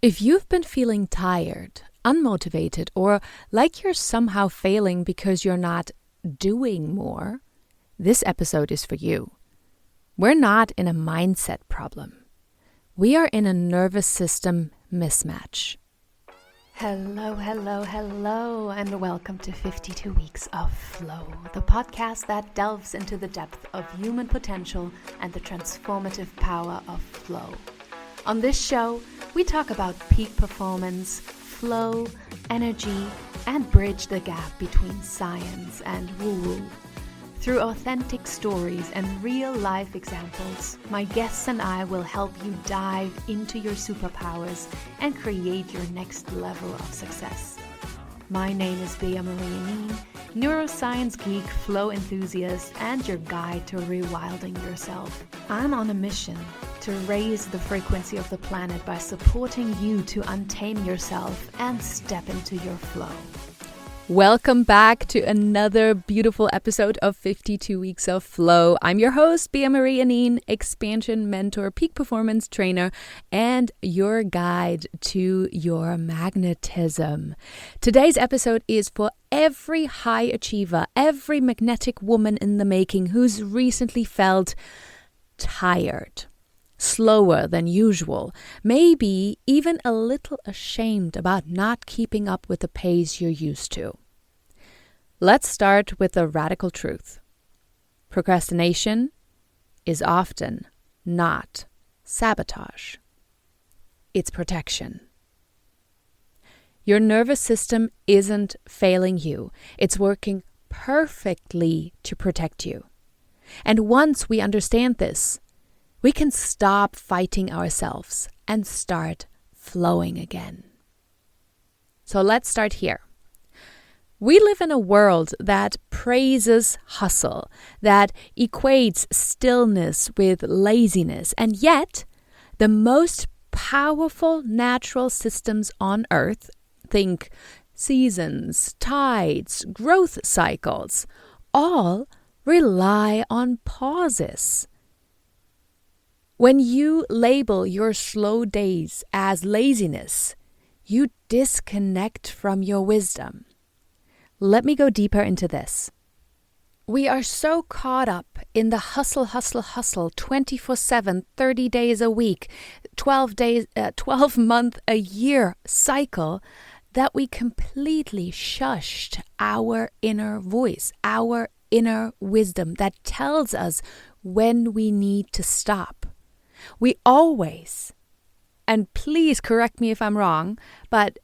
If you've been feeling tired, unmotivated, or like you're somehow failing because you're not doing more, this episode is for you. We're not in a mindset problem. We are in a nervous system mismatch. Hello, and welcome to 52 Weeks of Flow, the podcast that delves into the depth of human potential and the transformative power of flow. On this show, we talk about peak performance, flow, energy, and bridge the gap between science and woo-woo. Through authentic stories and real-life examples, my guests and I will help you dive into your superpowers and create your next level of success. My name is Bea-Marie Aning, neuroscience geek, flow enthusiast, and your guide to rewilding yourself. I'm on a mission to raise the frequency of the planet by supporting you to untame yourself and step into your flow. Welcome back to another beautiful episode of 52 Weeks of Flow. I'm your host, Bea-Marie Aning, expansion mentor, peak performance trainer, and your guide to your magnetism. Today's episode is for every high achiever, every magnetic woman in the making who's recently felt tired, slower than usual, maybe even a little ashamed about not keeping up with the pace you're used to. Let's start with the radical truth. Procrastination is often not sabotage. It's protection. Your nervous system isn't failing you. It's working perfectly to protect you. And once we understand this, we can stop fighting ourselves and start flowing again. So let's start here. We live in a world that praises hustle, that equates stillness with laziness, and yet the most powerful natural systems on Earth, think seasons, tides, growth cycles, all rely on pauses. When you label your slow days as laziness, you disconnect from your wisdom. Let me go deeper into this. We are so caught up in the hustle, 24/7, 30 days a week, 12 month a year cycle that we completely shushed our inner voice, our inner wisdom that tells us when we need to stop. We always, and please correct me if I'm wrong, but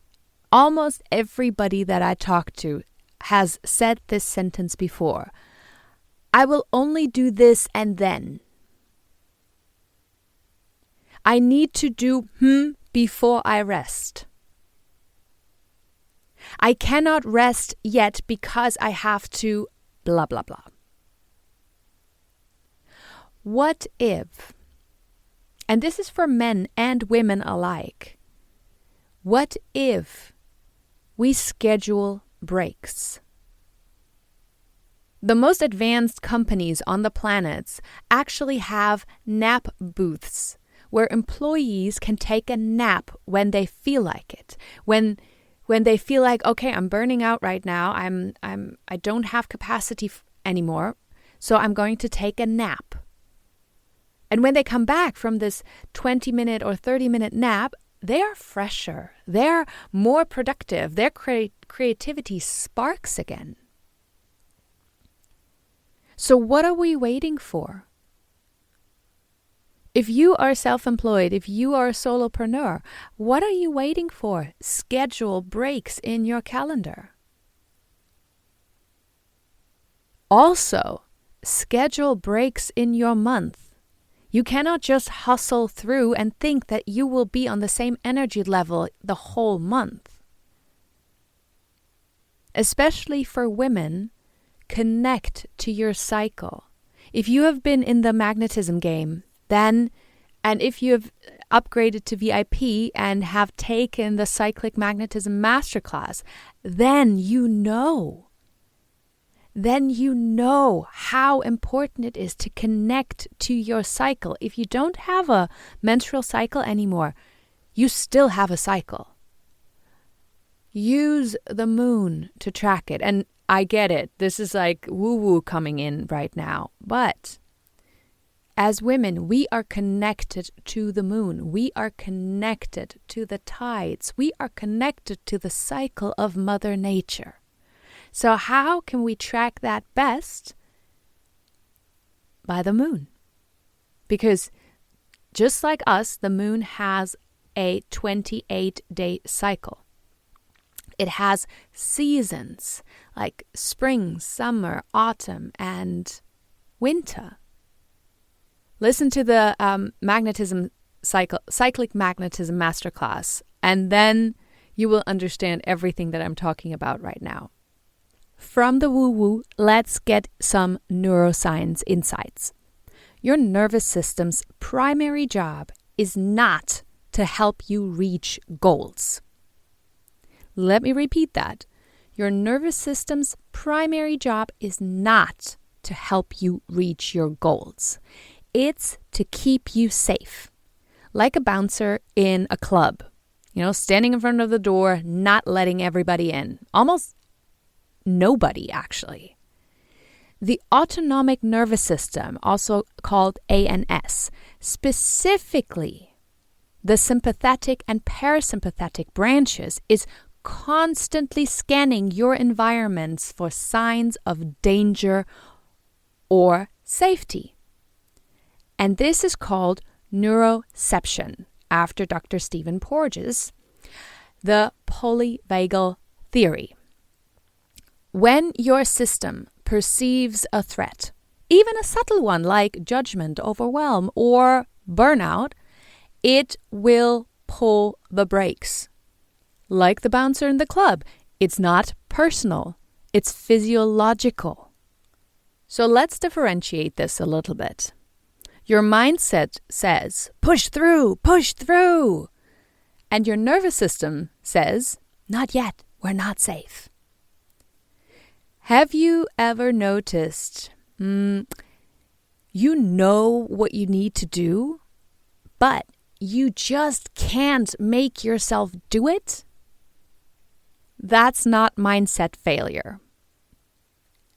almost everybody that I talk to has said this sentence before. I will only do this and then. I need to do before I rest. I cannot rest yet because I have to blah, blah, blah. What if, and this is for men and women alike, what if we schedule breaks? The most advanced companies on the planet actually have nap booths where employees can take a nap when they feel like it. When they feel like, okay, I'm burning out right now. I don't have capacity anymore, so I'm going to take a nap. And when they come back from this 20-minute or 30-minute nap, they are fresher, they're more productive, their creativity sparks again. So what are we waiting for? If you are self-employed, if you are a solopreneur, what are you waiting for? Schedule breaks in your calendar. Also, schedule breaks in your month. You cannot just hustle through and think that you will be on the same energy level the whole month. Especially for women, connect to your cycle. If you have been in the magnetism game, then, and if you have upgraded to VIP and have taken the Cyclic Magnetism Masterclass, then you know how important it is to connect to your cycle. If you don't have a menstrual cycle anymore, you still have a cycle. Use the moon to track it. And I get it. This is like woo-woo coming in right now. But as women, we are connected to the moon. We are connected to the tides. We are connected to the cycle of Mother Nature. So how can we track that best? By the moon. Because just like us, the moon has a 28-day cycle. It has seasons like spring, summer, autumn, and winter. Listen to the cyclic magnetism masterclass, and then you will understand everything that I'm talking about right now. From the woo-woo, let's get some neuroscience insights. Your nervous system's primary job is not to help you reach goals. Let me repeat that. Your nervous system's primary job is not to help you reach your goals. It's to keep you safe. Like a bouncer in a club. Standing in front of the door, not letting everybody in. Almost nobody, actually. The autonomic nervous system, also called ANS, specifically the sympathetic and parasympathetic branches, is constantly scanning your environments for signs of danger or safety. And this is called neuroception, after Dr. Stephen Porges, the polyvagal theory. When your system perceives a threat, even a subtle one like judgment, overwhelm, or burnout, it will pull the brakes. Like the bouncer in the club, it's not personal, it's physiological. So let's differentiate this a little bit. Your mindset says, push through. And your nervous system says, not yet, we're not safe. Have you ever noticed, you know what you need to do, but you just can't make yourself do it? That's not mindset failure.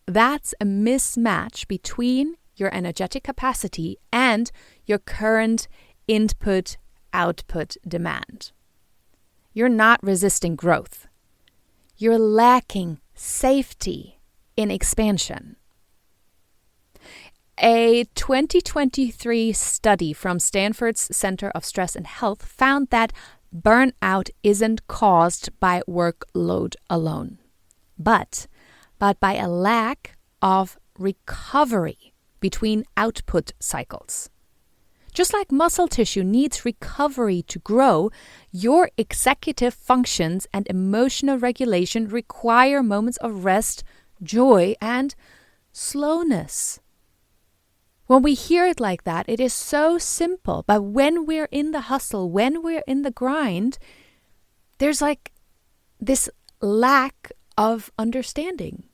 That's a mismatch between your energetic capacity and your current input-output demand. You're not resisting growth. You're lacking safety in expansion. A 2023 study from Stanford's Center of Stress and Health found that burnout isn't caused by workload alone, but by a lack of recovery between output cycles. Just like muscle tissue needs recovery to grow, your executive functions and emotional regulation require moments of rest, joy, and slowness. When we hear it like that, it is so simple. But when we're in the hustle, when we're in the grind, there's like this lack of understanding.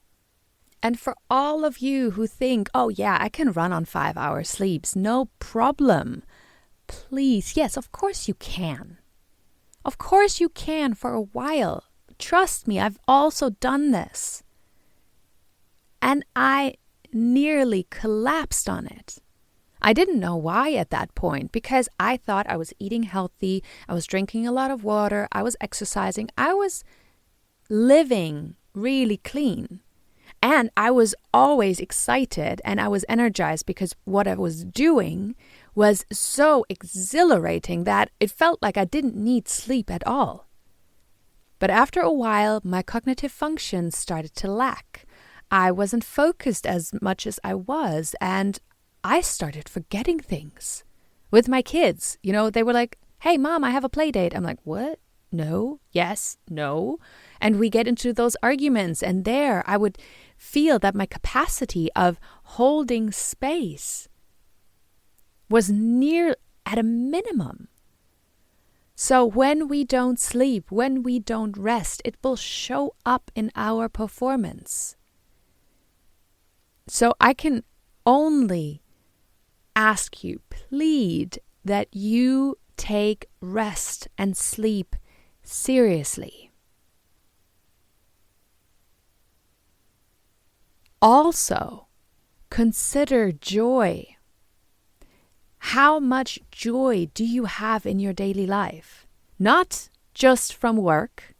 And for all of you who think, oh yeah, I can run on 5-hour sleeps, no problem. Please, yes, of course you can. Of course you can for a while. Trust me, I've also done this. And I nearly collapsed on it. I didn't know why at that point, because I thought I was eating healthy, I was drinking a lot of water, I was exercising, I was living really clean. And I was always excited and I was energized because what I was doing was so exhilarating that it felt like I didn't need sleep at all. But after a while, my cognitive functions started to lack. I wasn't focused as much as I was, and I started forgetting things. With my kids, they were like, hey, Mom, I have a play date. I'm like, what? No, yes, no. And we get into those arguments, and there I would feel that my capacity of holding space was near at a minimum. So when we don't sleep, when we don't rest, it will show up in our performance. So I can only ask you, plead, that you take rest and sleep seriously. Also, consider joy. How much joy do you have in your daily life? Not just from work.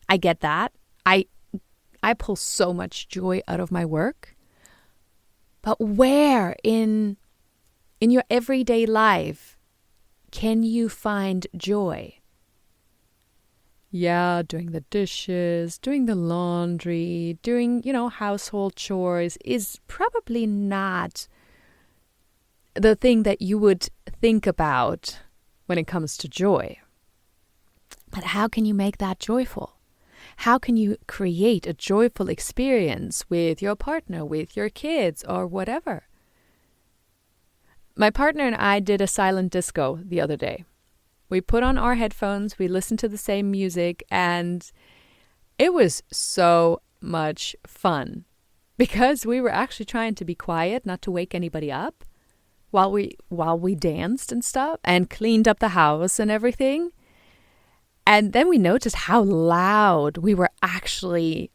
I get that. I pull so much joy out of my work. But where in your everyday life can you find joy? Yeah, doing the dishes, doing the laundry, doing, household chores is probably not the thing that you would think about when it comes to joy. But how can you make that joyful? How can you create a joyful experience with your partner, with your kids, or whatever? My partner and I did a silent disco the other day. We put on our headphones, we listened to the same music, and it was so much fun because we were actually trying to be quiet, not to wake anybody up while we danced and stuff and cleaned up the house and everything. And then we noticed how loud we were actually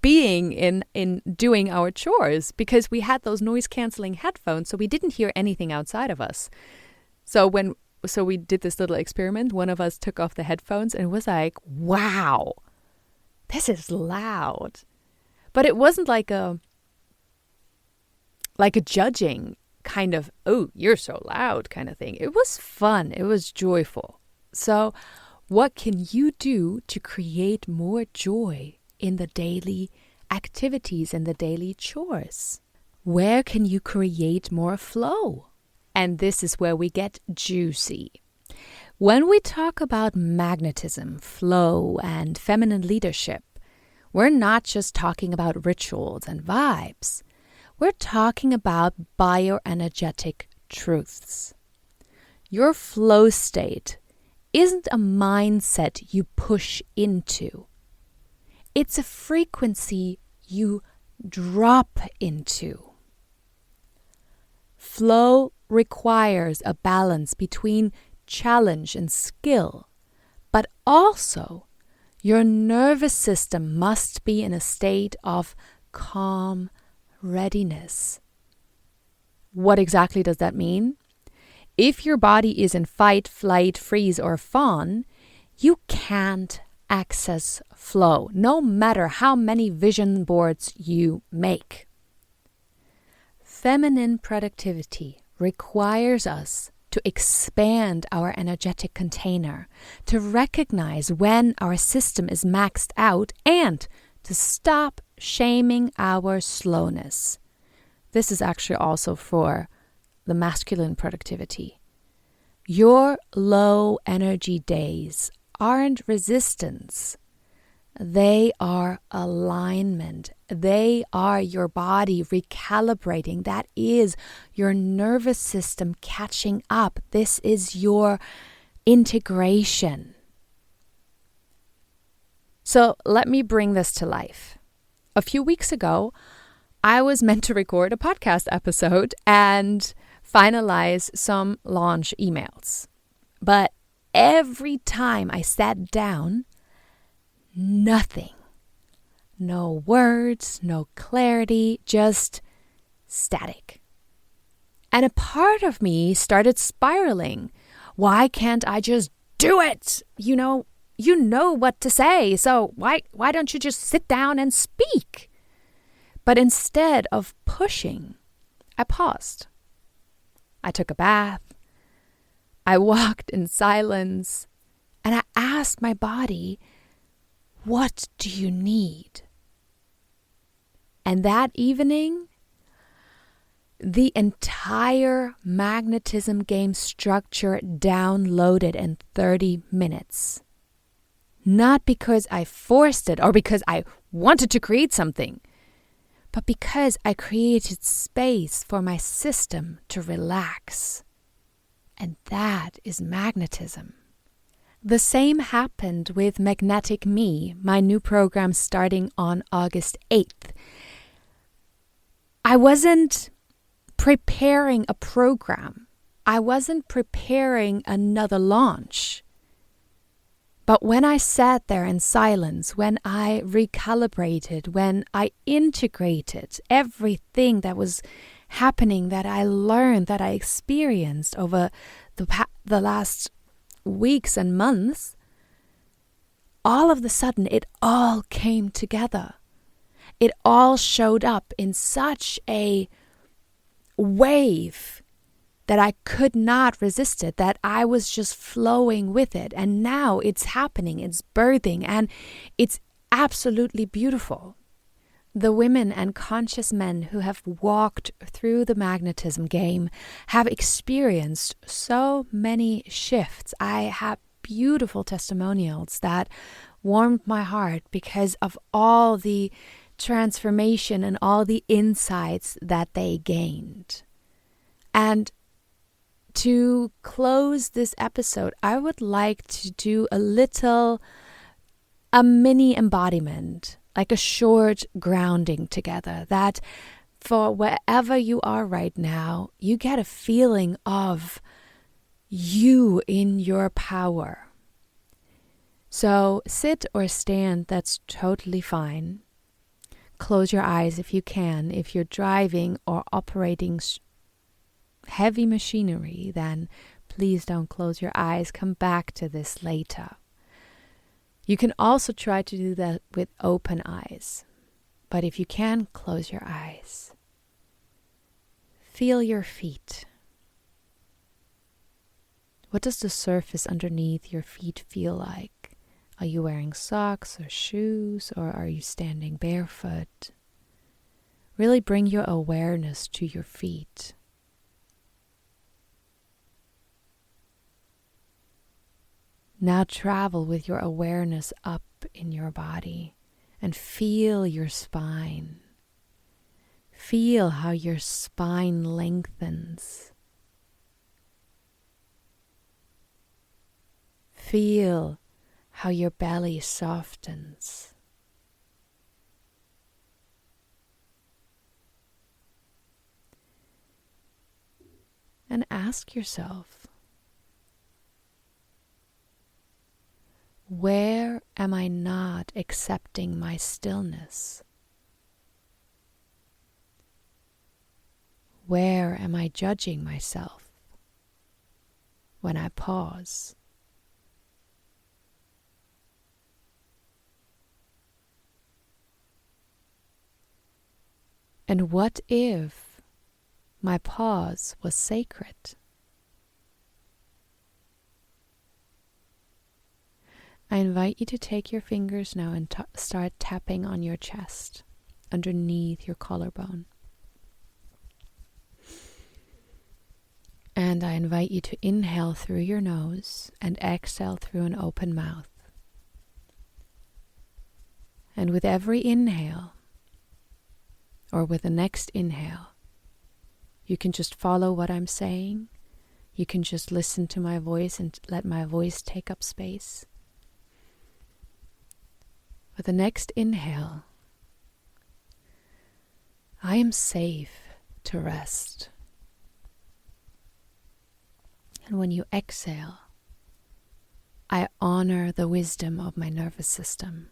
being in doing our chores because we had those noise-canceling headphones, so we didn't hear anything outside of us. So we did this little experiment. One of us took off the headphones and it was like, wow, this is loud. But it wasn't like a judging kind of, oh, you're so loud kind of thing. It was fun. It was joyful. So what can you do to create more joy in the daily activities and the daily chores? Where can you create more flow? And this is where we get juicy. When we talk about magnetism, flow, and feminine leadership, we're not just talking about rituals and vibes. We're talking about bioenergetic truths. Your flow state isn't a mindset you push into. It's a frequency you drop into. Flow requires a balance between challenge and skill, but also your nervous system must be in a state of calm readiness. What exactly does that mean? If your body is in fight, flight, freeze, or fawn, you can't access flow, no matter how many vision boards you make. Feminine productivity requires us to expand our energetic container, to recognize when our system is maxed out, and to stop shaming our slowness. This is actually also for the masculine productivity. Your low energy days aren't resistance. They are alignment. They are your body recalibrating. That is your nervous system catching up. This is your integration. So let me bring this to life. A few weeks ago, I was meant to record a podcast episode and finalize some launch emails. But every time I sat down, nothing. No words, no clarity, just static. And a part of me started spiraling. Why can't I just do it? You know what to say, so why don't you just sit down and speak? But instead of pushing, I paused. I took a bath. I walked in silence, and I asked my body, what do you need? And that evening, the entire magnetism game structure downloaded in 30 minutes. Not because I forced it or because I wanted to create something, but because I created space for my system to relax. And that is magnetism. The same happened with Magnetic Me, my new program starting on August 8th. I wasn't preparing a program. I wasn't preparing another launch. But when I sat there in silence, when I recalibrated, when I integrated everything that was happening, that I learned, that I experienced over the last weeks and months, all of a sudden it all came together. It all showed up in such a wave that I could not resist it, that I was just flowing with it. And now it's happening, it's birthing, and it's absolutely beautiful. The women and conscious men who have walked through the magnetism game have experienced so many shifts. I have beautiful testimonials that warmed my heart because of all the transformation and all the insights that they gained. And to close this episode, I would like to do a mini embodiment, like a short grounding together, that for wherever you are right now, you get a feeling of you in your power. So sit or stand, that's totally fine. Close your eyes if you can. If you're driving or operating heavy machinery, then please don't close your eyes. Come back to this later. You can also try to do that with open eyes. But if you can, close your eyes. Feel your feet. What does the surface underneath your feet feel like? Are you wearing socks or shoes, or are you standing barefoot? Really bring your awareness to your feet. Now travel with your awareness up in your body and feel your spine. Feel how your spine lengthens. Feel how your belly softens. And ask yourself, where am I not accepting my stillness? Where am I judging myself when I pause? And what if my pause was sacred? I invite you to take your fingers now and start tapping on your chest, underneath your collarbone. And I invite you to inhale through your nose and exhale through an open mouth. And with every inhale, or with the next inhale, you can just follow what I'm saying. You can just listen to my voice and let my voice take up space. With the next inhale, I am safe to rest. And when you exhale, I honor the wisdom of my nervous system.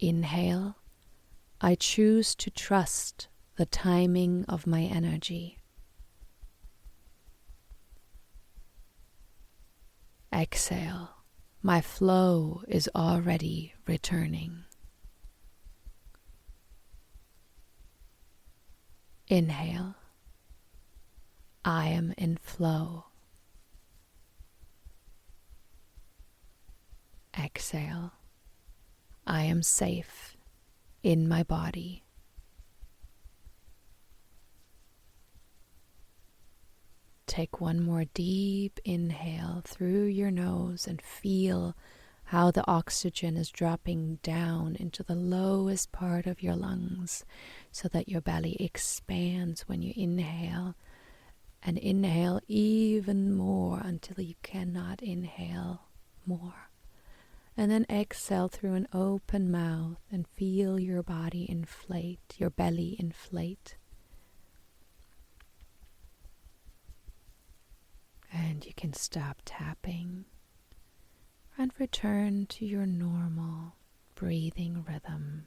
Inhale, I choose to trust the timing of my energy. Exhale, my flow is already returning. Inhale, I am in flow. Exhale, I am safe in my body. Take one more deep inhale through your nose and feel how the oxygen is dropping down into the lowest part of your lungs so that your belly expands when you inhale. And inhale even more until you cannot inhale more. And then exhale through an open mouth and feel your body inflate, your belly inflate. can stop tapping and return to your normal breathing rhythm.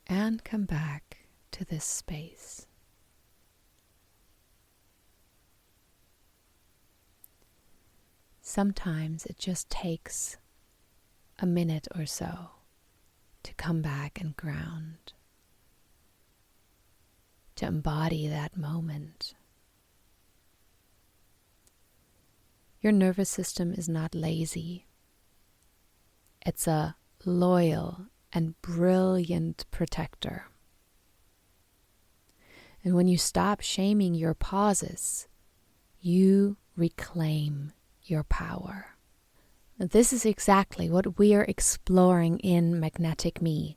And come back to this space. Sometimes it just takes a minute or so to come back and ground, to embody that moment. Your nervous system is not lazy. It's a loyal and brilliant protector. And when you stop shaming your pauses, you reclaim your power. This is exactly what we are exploring in Magnetic Me.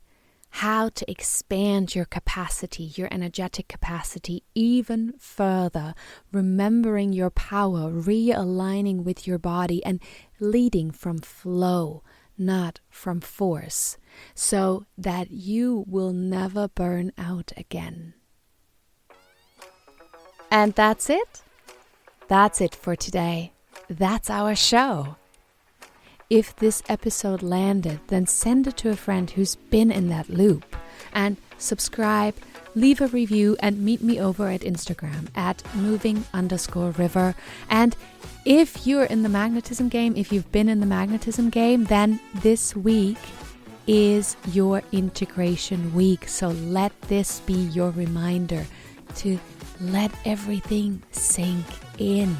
How to expand your capacity, your energetic capacity even further, remembering your power, realigning with your body and leading from flow, not from force, so that you will never burn out again. And that's it. That's it for today. That's our show. If this episode landed, then send it to a friend who's been in that loop. And subscribe, leave a review, and meet me over at Instagram at moving_river. And if you're in the magnetism game, if you've been in the magnetism game, then this week is your integration week. So let this be your reminder to let everything sink in.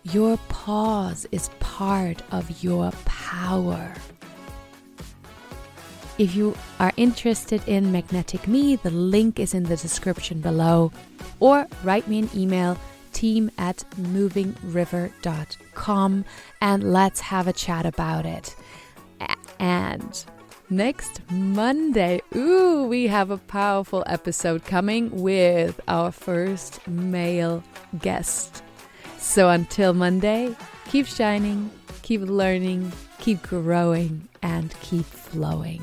Your pause is part of your power. If you are interested in Magnetic Me, the link is in the description below. Or write me an email, team@movingriver.com, and let's have a chat about it. And next Monday, we have a powerful episode coming with our first male guest. So until Monday, keep shining, keep learning, keep growing, and keep flowing.